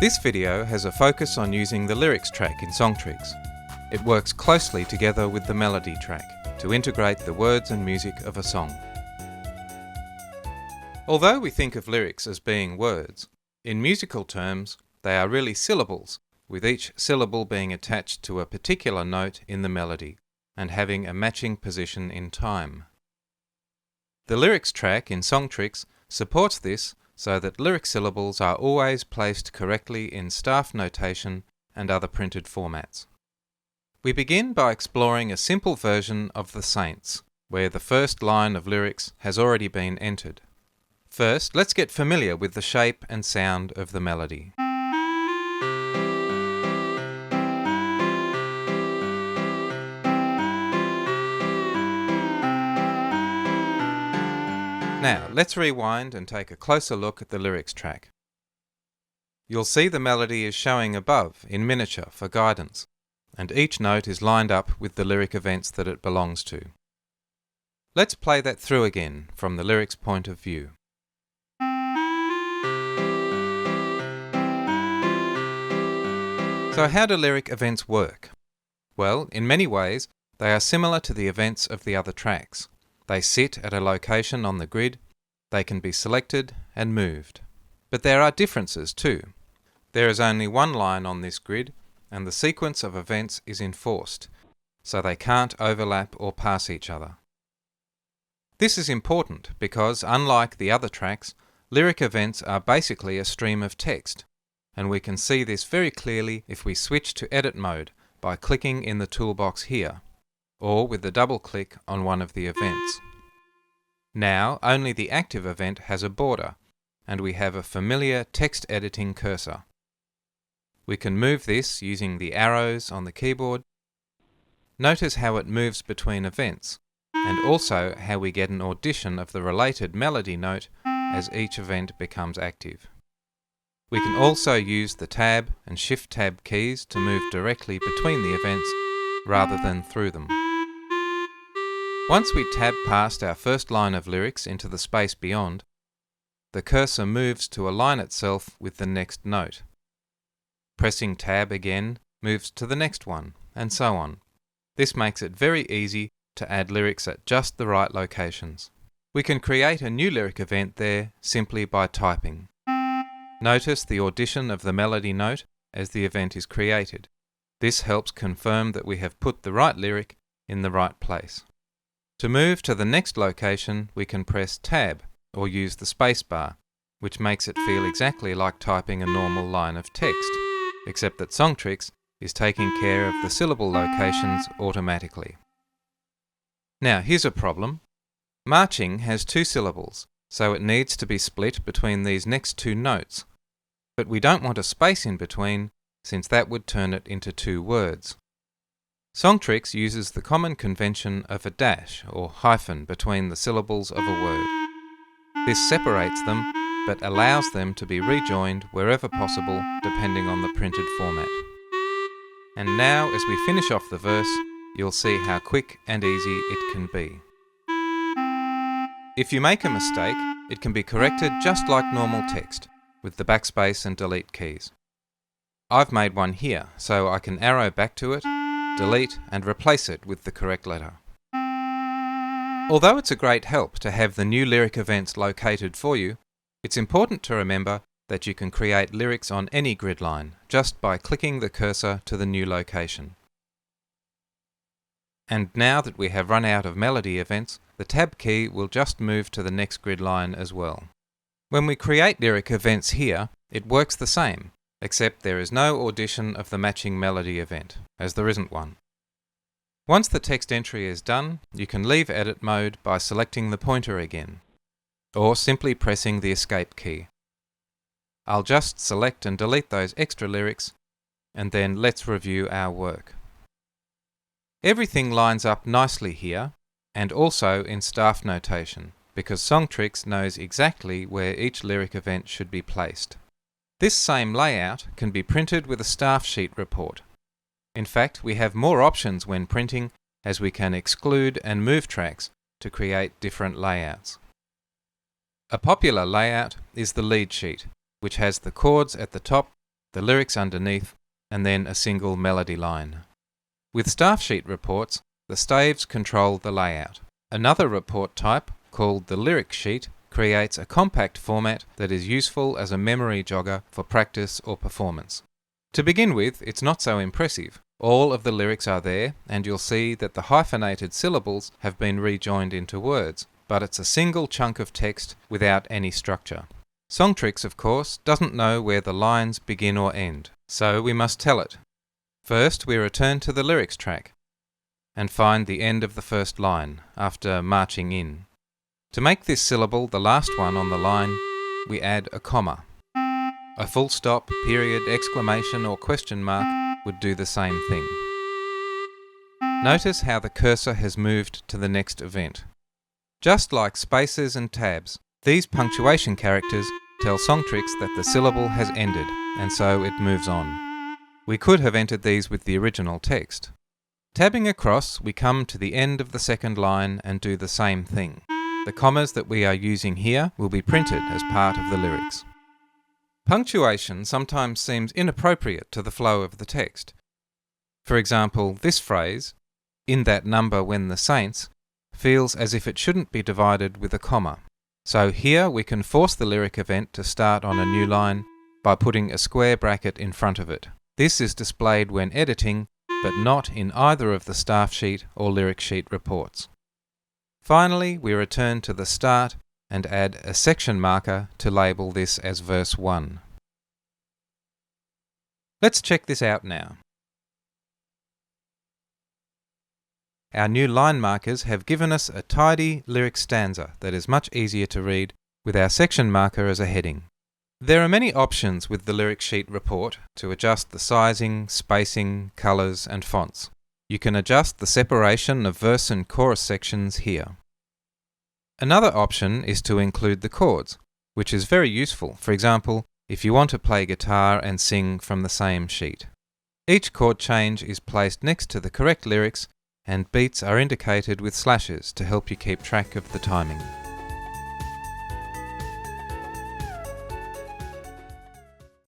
This video has a focus on using the lyrics track in Songtrix. It works closely together with the melody track to integrate the words and music of a song. Although we think of lyrics as being words, in musical terms they are really syllables, with each syllable being attached to a particular note in the melody and having a matching position in time. The lyrics track in Songtrix supports this so that lyric syllables are always placed correctly in staff notation and other printed formats. We begin by exploring a simple version of the Saints, where the first line of lyrics has already been entered. First, let's get familiar with the shape and sound of the melody. Now, let's rewind and take a closer look at the lyrics track. You'll see the melody is showing above in miniature for guidance, and each note is lined up with the lyric events that it belongs to. Let's play that through again from the lyrics point of view. So how do lyric events work? Well, in many ways, they are similar to the events of the other tracks. They sit at a location on the grid, they can be selected and moved. But there are differences too. There is only one line on this grid, and the sequence of events is enforced, so they can't overlap or pass each other. This is important because, unlike the other tracks, lyric events are basically a stream of text, and we can see this very clearly if we switch to edit mode by clicking in the toolbox here, or with the double click on one of the events. Now only the active event has a border, and we have a familiar text editing cursor. We can move this using the arrows on the keyboard. Notice how it moves between events, and also how we get an audition of the related melody note as each event becomes active. We can also use the Tab and Shift-Tab keys to move directly between the events rather than through them. Once we tab past our first line of lyrics into the space beyond, the cursor moves to align itself with the next note. Pressing Tab again moves to the next one, and so on. This makes it very easy to add lyrics at just the right locations. We can create a new lyric event there simply by typing. Notice the audition of the melody note as the event is created. This helps confirm that we have put the right lyric in the right place. To move to the next location, we can press Tab or use the spacebar, which makes it feel exactly like typing a normal line of text, except that Songtrix is taking care of the syllable locations automatically. Now here's a problem. Marching has 2 syllables, so it needs to be split between these next 2 notes. But we don't want a space in between, since that would turn it into 2 words. Songtrix uses the common convention of a dash or hyphen between the syllables of a word. This separates them, but allows them to be rejoined wherever possible depending on the printed format. And now, as we finish off the verse, you'll see how quick and easy it can be. If you make a mistake, it can be corrected just like normal text, with the backspace and delete keys. I've made one here, so I can arrow back to it, delete and replace it with the correct letter. Although it's a great help to have the new lyric events located for you, it's important to remember that you can create lyrics on any grid line just by clicking the cursor to the new location. And now that we have run out of melody events, the Tab key will just move to the next grid line as well. When we create lyric events here, it works the same, except there is no audition of the matching melody event, as there isn't one. Once the text entry is done, you can leave edit mode by selecting the pointer again, or simply pressing the escape key. I'll just select and delete those extra lyrics, and then let's review our work. Everything lines up nicely here, and also in staff notation, because Songtrix knows exactly where each lyric event should be placed. This same layout can be printed with a staff sheet report. In fact, we have more options when printing, as we can exclude and move tracks to create different layouts. A popular layout is the lead sheet, which has the chords at the top the lyrics underneath, and then a single melody line. With staff sheet reports, the staves control the layout. Another report type, called the lyric sheet, creates a compact format that is useful as a memory jogger for practice or performance. To begin with, it's not so impressive. All of the lyrics are there, and you'll see that the hyphenated syllables have been rejoined into words, but it's a single chunk of text without any structure. Songtrix, of course, doesn't know where the lines begin or end, so we must tell it. First, we return to the lyrics track and find the end of the first line after marching in. To make this syllable the last one on the line, we add a comma. A full stop, period, exclamation or question mark would do the same thing. Notice how the cursor has moved to the next event. Just like spaces and tabs, these punctuation characters tell Songtrix that the syllable has ended, and so it moves on. We could have entered these with the original text. Tabbing across, we come to the end of the second line and do the same thing. The commas that we are using here will be printed as part of the lyrics. Punctuation sometimes seems inappropriate to the flow of the text. For example, this phrase, "in that number when the saints," feels as if it shouldn't be divided with a comma. So here we can force the lyric event to start on a new line by putting a square bracket in front of it. This is displayed when editing, but not in either of the staff sheet or lyric sheet reports. Finally, we return to the start and add a section marker to label this as verse 1. Let's check this out now. Our new line markers have given us a tidy lyric stanza that is much easier to read with our section marker as a heading. There are many options with the lyric sheet report to adjust the sizing, spacing, colours and fonts. You can adjust the separation of verse and chorus sections here. Another option is to include the chords, which is very useful, for example, if you want to play guitar and sing from the same sheet. Each chord change is placed next to the correct lyrics, and beats are indicated with slashes to help you keep track of the timing.